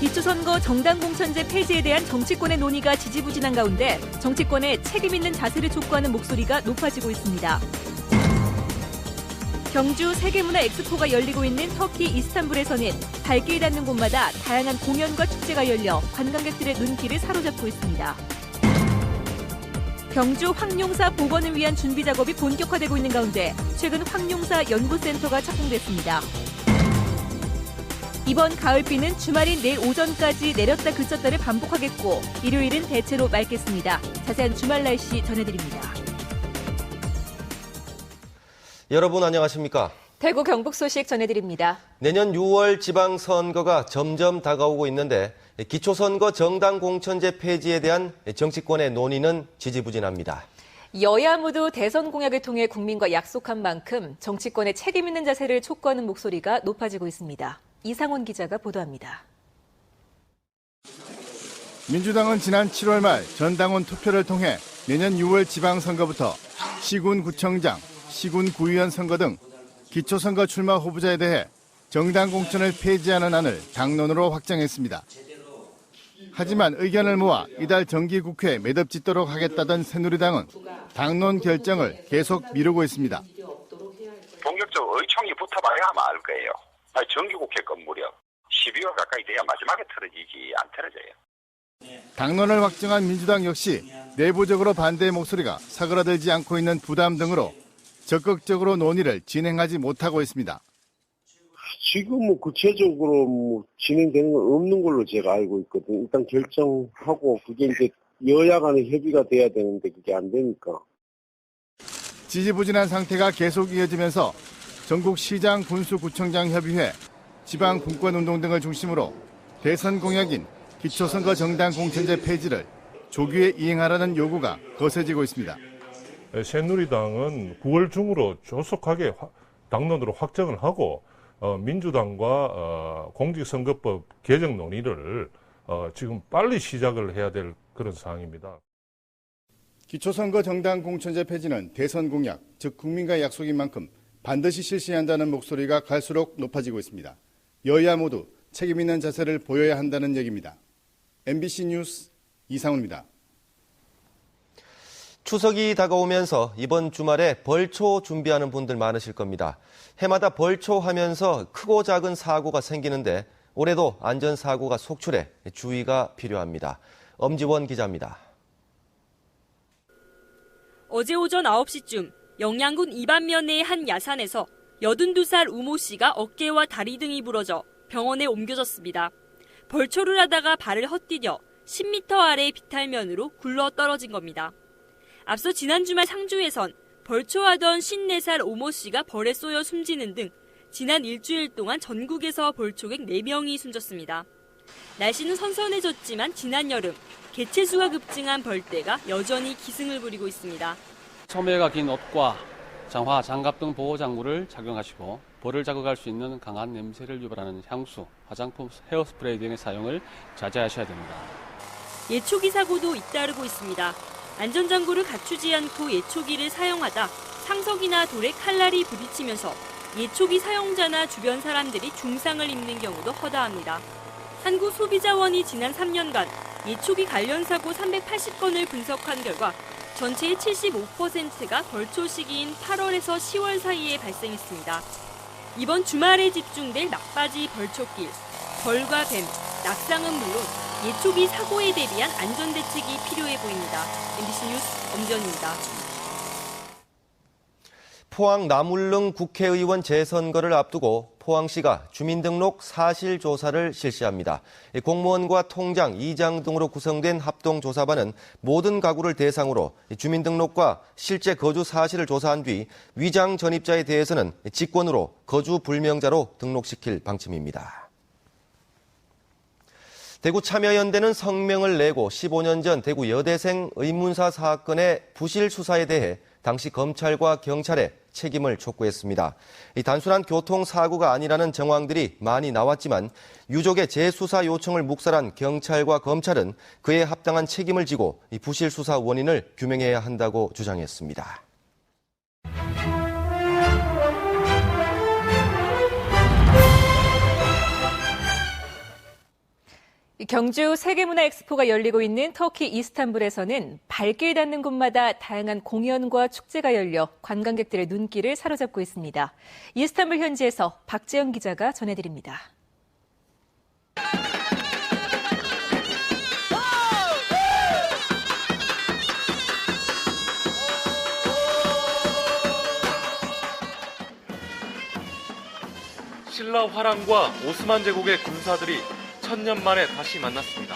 기초선거 정당공천제 폐지에 대한 정치권의 논의가 지지부진한 가운데 정치권의 책임 있는 자세를 촉구하는 목소리가 높아지고 있습니다. 경주 세계문화 엑스포가 열리고 있는 터키 이스탄불에서는 발길이 닿는 곳마다 다양한 공연과 축제가 열려 관광객들의 눈길을 사로잡고 있습니다. 경주 황룡사 복원을 위한 준비 작업이 본격화되고 있는 가운데 최근 황룡사 연구센터가 착공됐습니다. 이번 가을비는 주말인 내일 오전까지 내렸다 그쳤다를 반복하겠고 일요일은 대체로 맑겠습니다. 자세한 주말 날씨 전해드립니다. 여러분 안녕하십니까? 대구 경북 소식 전해드립니다. 내년 6월 지방선거가 점점 다가오고 있는데 기초선거 정당 공천제 폐지에 대한 정치권의 논의는 지지부진합니다. 여야 모두 대선 공약을 통해 국민과 약속한 만큼 정치권의 책임 있는 자세를 촉구하는 목소리가 높아지고 있습니다. 이상훈 기자가 보도합니다. 민주당은 지난 7월 말 전당원 투표를 통해 내년 6월 지방선거부터 시군구청장, 시군구의원 선거 등 기초선거 출마 후보자에 대해 정당 공천을 폐지하는 안을 당론으로 확정했습니다. 하지만 의견을 모아 이달 정기국회에 매듭짓도록 하겠다던 새누리당은 당론 결정을 계속 미루고 있습니다. 본격적으로 의총이 붙어봐야 알 거예요. 정기국회 건물이요. 12월 가까이 돼야 마지막에 틀어지지 안 틀어져요. 당론을 확정한 민주당 역시 내부적으로 반대의 목소리가 사그라들지 않고 있는 부담 등으로 적극적으로 논의를 진행하지 못하고 있습니다. 지금 구체적으로 진행되는 건 없는 걸로 제가 알고 있거든요. 일단 결정하고 그게 이제 여야 간의 협의가 돼야 되는데 그게 안 되니까. 지지부진한 상태가 계속 이어지면서 전국 시장 군수구청장 협의회, 지방 분권운동 등을 중심으로 대선 공약인 기초선거 정당 공천제 폐지를 조기에 이행하라는 요구가 거세지고 있습니다. 새누리당은 9월 중으로 조속하게 당론으로 확정을 하고 민주당과 공직선거법 개정 논의를 지금 빨리 시작을 해야 될 그런 상황입니다. 기초선거 정당 공천제 폐지는 대선 공약, 즉 국민과의 약속인 만큼 반드시 실시한다는 목소리가 갈수록 높아지고 있습니다. 여야 모두 책임 있는 자세를 보여야 한다는 얘기입니다. MBC 뉴스 이상훈입니다. 추석이 다가오면서 이번 주말에 벌초 준비하는 분들 많으실 겁니다. 해마다 벌초하면서 크고 작은 사고가 생기는데 올해도 안전사고가 속출해 주의가 필요합니다. 엄지원 기자입니다. 어제 오전 9시쯤 영양군 이반면의 한 야산에서 82살 우모 씨가 어깨와 다리 등이 부러져 병원에 옮겨졌습니다. 벌초를 하다가 발을 헛디뎌 10m 아래 비탈면으로 굴러 떨어진 겁니다. 앞서 지난 주말 상주에선 벌초하던 54살 오모 씨가 벌에 쏘여 숨지는 등 지난 일주일 동안 전국에서 벌초객 4명이 숨졌습니다. 날씨는 선선해졌지만 지난 여름 개체수가 급증한 벌떼가 여전히 기승을 부리고 있습니다. 소매가 긴 옷과 장화, 장갑 등 보호장구를 착용하시고 벌을 자극할 수 있는 강한 냄새를 유발하는 향수, 화장품, 헤어스프레이 등의 사용을 자제하셔야 됩니다. 예초기 사고도 잇따르고 있습니다. 안전장구를 갖추지 않고 예초기를 사용하다 상석이나 돌에 칼날이 부딪히면서 예초기 사용자나 주변 사람들이 중상을 입는 경우도 허다합니다. 한국소비자원이 지난 3년간 예초기 관련 사고 380건을 분석한 결과 전체의 75%가 벌초 시기인 8월에서 10월 사이에 발생했습니다. 이번 주말에 집중될 막바지 벌초길, 벌과 뱀, 낙상은 물론 예초기 사고에 대비한 안전대책이 필요해 보입니다. MBC 뉴스 엄지원입니다. 포항 나물릉 국회의원 재선거를 앞두고 포항시가 주민등록 사실조사를 실시합니다. 공무원과 통장, 이장 등으로 구성된 합동조사반은 모든 가구를 대상으로 주민등록과 실제 거주 사실을 조사한 뒤 위장 전입자에 대해서는 직권으로 거주 불명자로 등록시킬 방침입니다. 대구 참여연대는 성명을 내고 15년 전 대구 여대생 의문사 사건의 부실 수사에 대해 당시 검찰과 경찰에 책임을 촉구했습니다. 이 단순한 교통사고가 아니라는 정황들이 많이 나왔지만 유족의 재수사 요청을 묵살한 경찰과 검찰은 그에 합당한 책임을 지고 이 부실 수사 원인을 규명해야 한다고 주장했습니다. 경주 세계문화엑스포가 열리고 있는 터키 이스탄불에서는 발길 닿는 곳마다 다양한 공연과 축제가 열려 관광객들의 눈길을 사로잡고 있습니다. 이스탄불 현지에서 박재영 기자가 전해드립니다. 신라 화랑과 오스만 제국의 군사들이 1000년 만에 다시 만났습니다.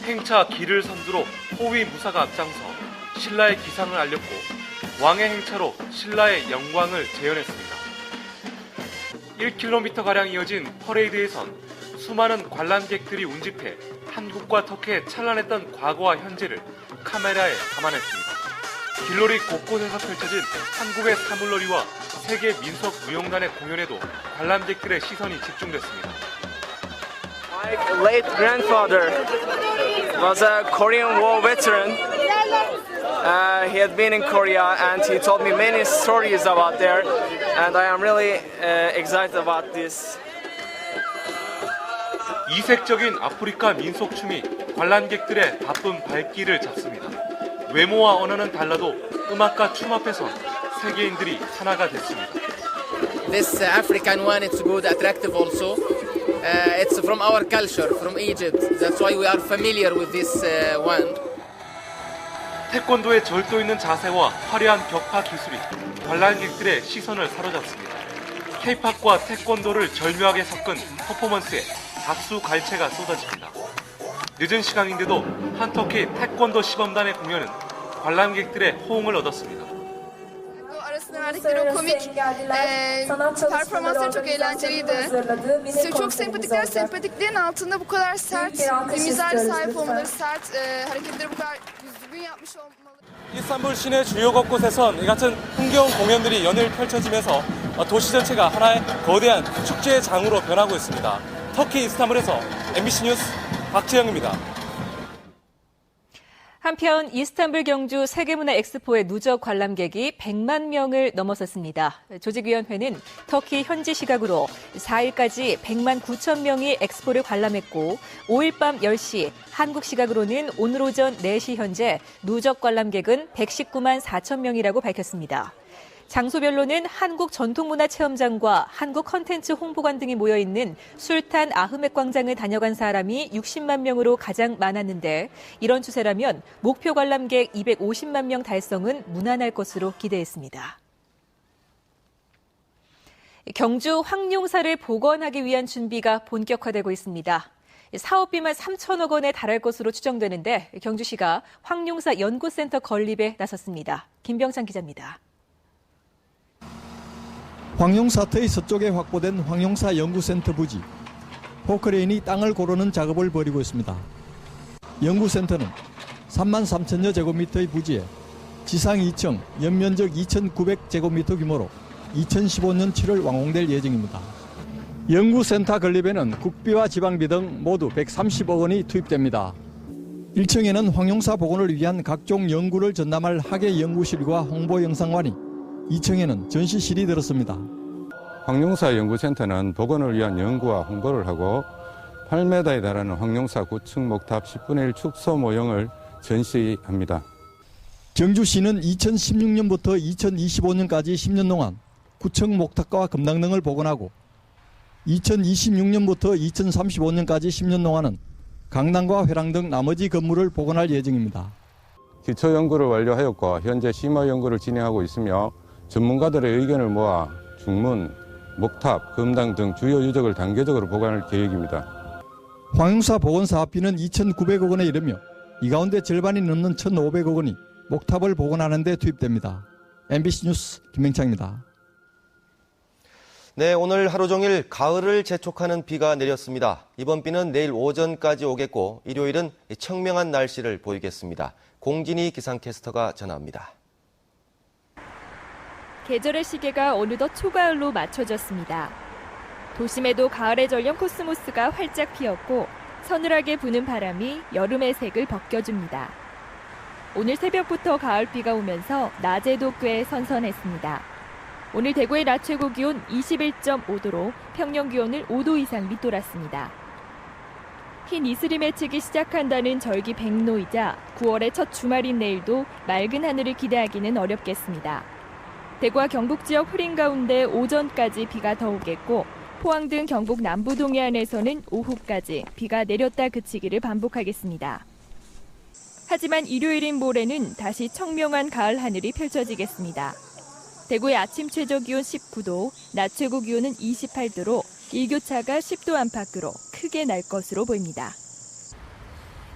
행차 길을 선두로 호위 무사가 앞장서 신라의 기상을 알렸고 왕의 행차로 신라의 영광을 재현했습니다. 1km가량 이어진 퍼레이드에선 수많은 관람객들이 운집해 한국과 터키의 찬란했던 과거와 현재를 카메라에 담아냈습니다. 길거리 곳곳에서 펼쳐진 한국의 사물놀이와 세계 민속 무용단의 공연에도 관람객들의 시선이 집중됐습니다. My late grandfather was a Korean War veteran. He had been in Korea and he told me many stories about there, and I am really excited about this. 이색적인 아프리카 민속춤이 관람객들의 바쁜 발길을 잡습니다. 외모와 언어는 달라도 음악과 춤 앞에선 세계인들이 하나가 됐습니다. This African one, it's good, attractive also. It's from our culture, from Egypt. That's why we are familiar with this one. 태권도의 절도 있는 자세와 화려한 격파 기술이 관람객들의 시선을 사로잡습니다. K-팝과 태권도를 절묘하게 섞은 퍼포먼스에 박수 갈채가 쏟아집니다. 늦은 시간인데도 한터키 태권도 시범단의 공연은 관람객들의 호응을 얻었습니다. Arasında verdikleri o komik performansları çok eğlenceliydi. Çok sempatikler, sempatiklerin altında bu kadar sert bir mizaja sahip olmaları, sert hareketleri bu kadar düzgün yapmış olmaları. 이스탄불 시내 주요 곳곳에선 이 같은 흥겨운 공연들이 연일 펼쳐지면서 도시 전체가 하나의 거대한 축제의 장으로 변하고 있습니다. 터키 이스탄불에서 MBC 뉴스 박재영입니다. 한편 이스탄불 경주 세계문화엑스포의 누적 관람객이 100만 명을 넘어섰습니다. 조직위원회는 터키 현지 시각으로 4일까지 100만 9천 명이 엑스포를 관람했고 5일 밤 10시, 한국 시각으로는 오늘 오전 4시 현재 누적 관람객은 119만 4천 명이라고 밝혔습니다. 장소별로는 한국 전통문화체험장과 한국 컨텐츠 홍보관 등이 모여있는 술탄 아흐멧 광장을 다녀간 사람이 60만 명으로 가장 많았는데 이런 추세라면 목표 관람객 250만 명 달성은 무난할 것으로 기대했습니다. 경주 황룡사를 복원하기 위한 준비가 본격화되고 있습니다. 사업비만 3천억 원에 달할 것으로 추정되는데 경주시가 황룡사 연구센터 건립에 나섰습니다. 김병찬 기자입니다. 황룡사터의 서쪽에 확보된 황룡사 연구센터 부지. 포크레인이 땅을 고르는 작업을 벌이고 있습니다. 연구센터는 3만 3천여 제곱미터의 부지에 지상 2층, 연면적 2,900제곱미터 규모로 2015년 7월 완공될 예정입니다. 연구센터 건립에는 국비와 지방비 등 모두 130억 원이 투입됩니다. 1층에는 황룡사 복원을 위한 각종 연구를 전담할 학예 연구실과 홍보 영상관이, 2층에는 전시실이 들었습니다. 황룡사 연구센터는 복원을 위한 연구와 홍보를 하고 8m에 달하는 황룡사 9층 목탑 10분의 1 축소 모형을 전시합니다. 경주시는 2016년부터 2025년까지 10년 동안 9층 목탑과 금당 등을 복원하고 2026년부터 2035년까지 10년 동안은 강당과 회랑 등 나머지 건물을 복원할 예정입니다. 기초 연구를 완료하였고 현재 심화 연구를 진행하고 있으며 전문가들의 의견을 모아 중문, 목탑, 금당 등 주요 유적을 단계적으로 복원할 계획입니다. 황룡사 복원 사업비는 2,900억 원에 이르며 이 가운데 절반이 넘는 1,500억 원이 목탑을 복원하는 데 투입됩니다. MBC 뉴스 김명창입니다. 네, 오늘 하루 종일 가을을 재촉하는 비가 내렸습니다. 이번 비는 내일 오전까지 오겠고 일요일은 청명한 날씨를 보이겠습니다. 공진희 기상캐스터가 전합니다. 계절의 시계가 어느덧 초가을로 맞춰졌습니다. 도심에도 가을의 전령 코스모스가 활짝 피었고 서늘하게 부는 바람이 여름의 색을 벗겨줍니다. 오늘 새벽부터 가을비가 오면서 낮에도 꽤 선선했습니다. 오늘 대구의 낮 최고 기온 21.5도로 평년 기온을 5도 이상 밑돌았습니다. 흰 이슬이 맺히기 시작한다는 절기 백로이자 9월의 첫 주말인 내일도 맑은 하늘을 기대하기는 어렵겠습니다. 대구와 경북 지역 흐린 가운데 오전까지 비가 더 오겠고 포항 등 경북 남부 동해안에서는 오후까지 비가 내렸다 그치기를 반복하겠습니다. 하지만 일요일인 모레는 다시 청명한 가을 하늘이 펼쳐지겠습니다. 대구의 아침 최저 기온 19도, 낮 최고 기온은 28도로 일교차가 10도 안팎으로 크게 날 것으로 보입니다.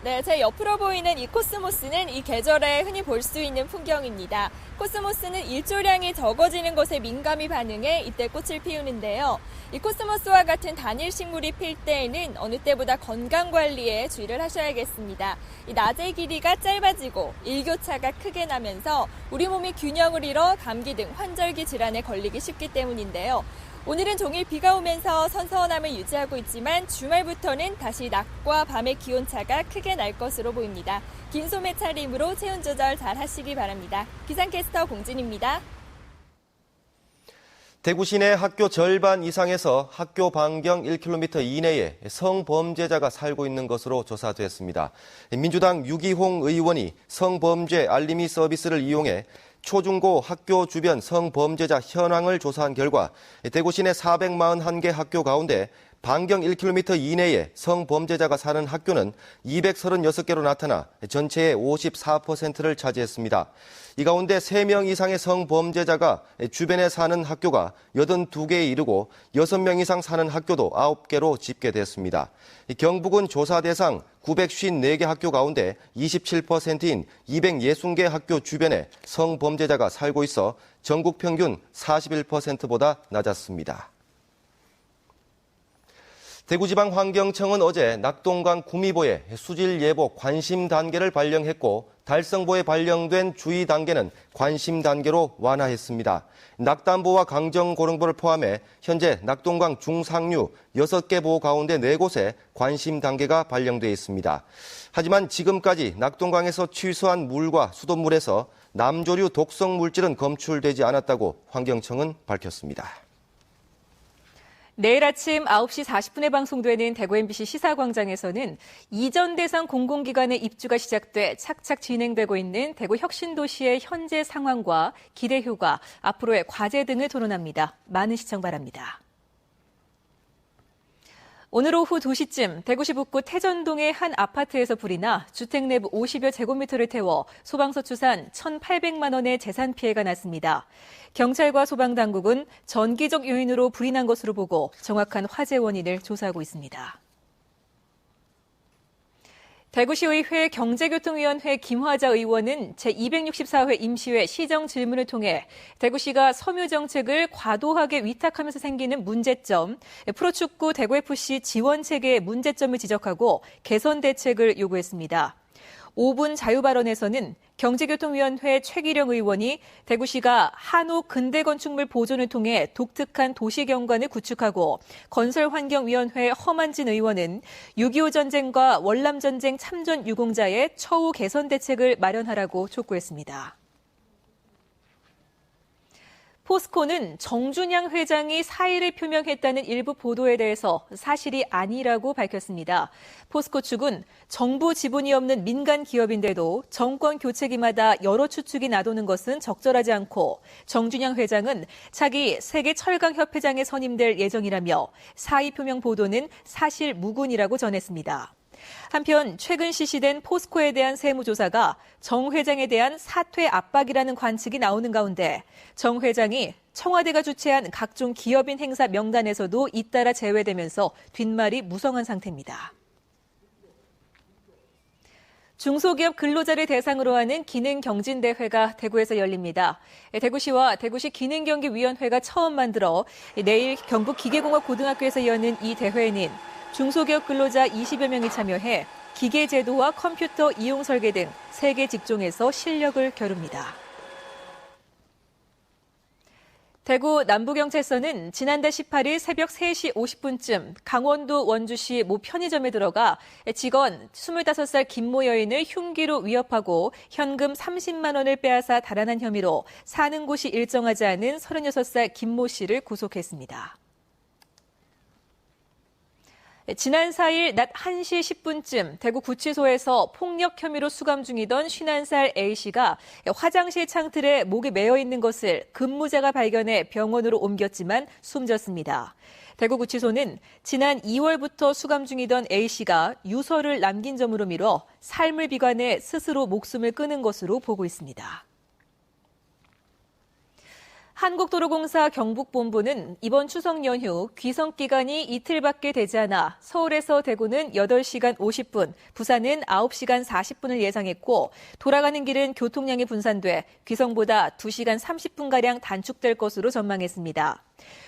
네, 제 옆으로 보이는 이 코스모스는 이 계절에 흔히 볼 수 있는 풍경입니다. 코스모스는 일조량이 적어지는 것에 민감히 반응해 이때 꽃을 피우는데요. 이 코스모스와 같은 단일 식물이 필 때에는 어느 때보다 건강 관리에 주의를 하셔야겠습니다. 이 낮의 길이가 짧아지고 일교차가 크게 나면서 우리 몸이 균형을 잃어 감기 등 환절기 질환에 걸리기 쉽기 때문인데요. 오늘은 종일 비가 오면서 선선함을 유지하고 있지만 주말부터는 다시 낮과 밤의 기온차가 크게 날 것으로 보입니다. 긴 소매 차림으로 체온 조절 잘 하시기 바랍니다. 기상캐스터 공진입니다. 대구 시내 학교 절반 이상에서 학교 반경 1km 이내에 성범죄자가 살고 있는 것으로 조사됐습니다. 민주당 유기홍 의원이 성범죄 알림이 서비스를 이용해 초중고 학교 주변 성범죄자 현황을 조사한 결과 대구 시내 441개 학교 가운데 반경 1km 이내에 성범죄자가 사는 학교는 236개로 나타나 전체의 54%를 차지했습니다. 이 가운데 3명 이상의 성범죄자가 주변에 사는 학교가 82개에 이르고 6명 이상 사는 학교도 9개로 집계됐습니다. 경북은 조사 대상 954개 학교 가운데 27%인 260개 학교 주변에 성범죄자가 살고 있어 전국 평균 41%보다 낮았습니다. 대구지방환경청은 어제 낙동강 구미보에 수질 예보 관심 단계를 발령했고 달성보에 발령된 주의 단계는 관심 단계로 완화했습니다. 낙담보와 강정고릉보를 포함해 현재 낙동강 중상류 6개 보호 가운데 4곳에 관심 단계가 발령돼 있습니다. 하지만 지금까지 낙동강에서 취수한 물과 수돗물에서 남조류 독성 물질은 검출되지 않았다고 환경청은 밝혔습니다. 내일 아침 9시 40분에 방송되는 대구 MBC 시사광장에서는 이전 대상 공공기관의 입주가 시작돼 착착 진행되고 있는 대구 혁신도시의 현재 상황과 기대 효과, 앞으로의 과제 등을 토론합니다. 많은 시청 바랍니다. 오늘 오후 2시쯤 대구시 북구 태전동의 한 아파트에서 불이 나 주택 내부 50여 제곱미터를 태워 소방서 추산 1,800만 원의 재산 피해가 났습니다. 경찰과 소방당국은 전기적 요인으로 불이 난 것으로 보고 정확한 화재 원인을 조사하고 있습니다. 대구시의회 경제교통위원회 김화자 의원은 제264회 임시회 시정 질문을 통해 대구시가 섬유 정책을 과도하게 위탁하면서 생기는 문제점, 프로축구 대구FC 지원 체계의 문제점을 지적하고 개선 대책을 요구했습니다. 5분 자유발언에서는 경제교통위원회 최기령 의원이 대구시가 한옥 근대건축물 보존을 통해 독특한 도시경관을 구축하고 건설환경위원회 허만진 의원은 6.25 전쟁과 월남전쟁 참전 유공자의 처우 개선 대책을 마련하라고 촉구했습니다. 포스코는 정준양 회장이 사의를 표명했다는 일부 보도에 대해서 사실이 아니라고 밝혔습니다. 포스코 측은 정부 지분이 없는 민간 기업인데도 정권 교체기마다 여러 추측이 나도는 것은 적절하지 않고 정준양 회장은 차기 세계철강협회장에 선임될 예정이라며 사의 표명 보도는 사실 무근이라고 전했습니다. 한편 최근 실시된 포스코에 대한 세무조사가 정 회장에 대한 사퇴 압박이라는 관측이 나오는 가운데 정 회장이 청와대가 주최한 각종 기업인 행사 명단에서도 잇따라 제외되면서 뒷말이 무성한 상태입니다. 중소기업 근로자를 대상으로 하는 기능경진대회가 대구에서 열립니다. 대구시와 대구시 기능경기위원회가 처음 만들어 내일 경북기계공학고등학교에서 여는 이 대회에는 중소기업 근로자 20여 명이 참여해 기계제도와 컴퓨터 이용 설계 등 3개 직종에서 실력을 겨룹니다. 대구 남부경찰서는 지난달 18일 새벽 3시 50분쯤 강원도 원주시 모 편의점에 들어가 직원 25살 김모 여인을 흉기로 위협하고 현금 30만 원을 빼앗아 달아난 혐의로 사는 곳이 일정하지 않은 36살 김모 씨를 구속했습니다. 지난 4일 낮 1시 10분쯤 대구 구치소에서 폭력 혐의로 수감 중이던 51살 A씨가 화장실 창틀에 목이 매어 있는 것을 근무자가 발견해 병원으로 옮겼지만 숨졌습니다. 대구구치소는 지난 2월부터 수감 중이던 A씨가 유서를 남긴 점으로 미뤄 삶을 비관해 스스로 목숨을 끊은 것으로 보고 있습니다. 한국도로공사 경북본부는 이번 추석 연휴 귀성기간이 이틀밖에 되지 않아 서울에서 대구는 8시간 50분, 부산은 9시간 40분을 예상했고 돌아가는 길은 교통량이 분산돼 귀성보다 2시간 30분가량 단축될 것으로 전망했습니다.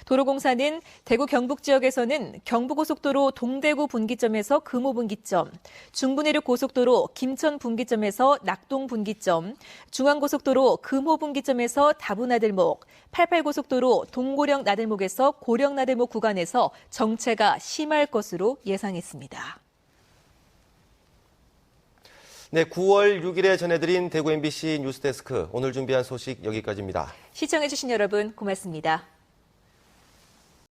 도로공사는 대구 경북 지역에서는 경부고속도로 동대구 분기점에서 금호 분기점, 중부내륙 고속도로 김천 분기점에서 낙동 분기점, 중앙고속도로 금호 분기점에서 다부나들목, 88고속도로 동고령 나들목에서 고령 나들목 구간에서 정체가 심할 것으로 예상했습니다. 네, 9월 6일에 전해드린 대구 MBC 뉴스데스크 오늘 준비한 소식 여기까지입니다. 시청해주신 여러분 고맙습니다.